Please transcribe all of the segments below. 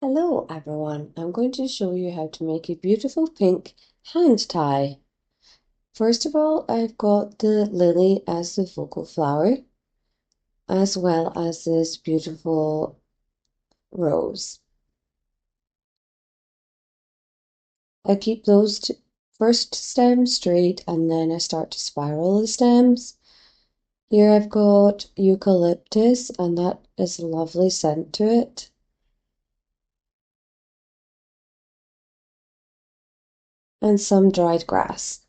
Hello everyone, I'm going to show you how to make a beautiful pink hand tie. First of all, I've got the lily as the focal flower, as well as this beautiful rose. I keep those first stems straight and then I start to spiral the stems. Here I've got eucalyptus and that is a lovely scent to it. And some dried grass.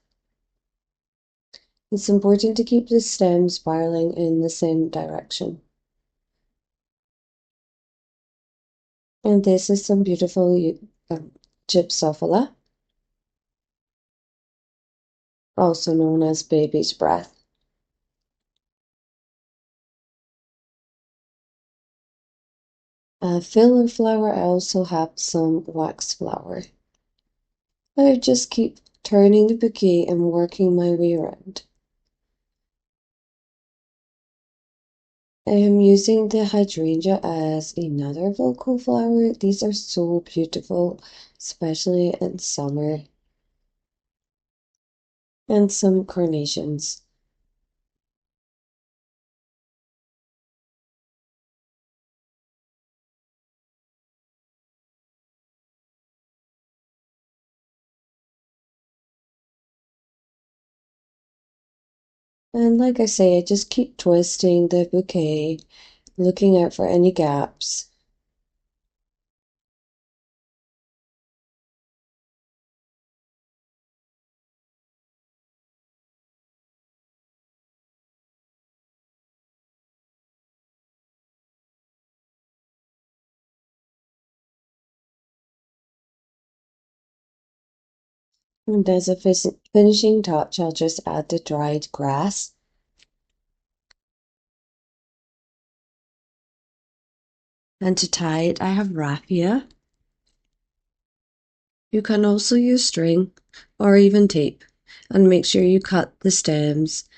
It's important to keep the stems spiraling in the same direction. And this is some beautiful gypsophila, also known as baby's breath. Filler flower, I also have some wax flower. I just keep turning the bouquet and working my way around. I am using the hydrangea as another vocal flower. These are so beautiful, especially in summer. And some carnations. And like I say, I just keep twisting the bouquet, looking out for any gaps. And as a finishing touch, I'll just add the dried grass. And to tie it, I have raffia. You can also use string or even tape. And make sure you cut the stems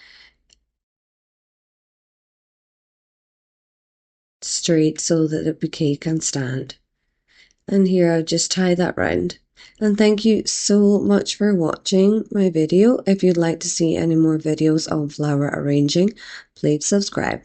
straight so that the bouquet can stand. And here I'll just tie that round. And thank you so much for watching my video. If you'd like to see any more videos on flower arranging, please subscribe.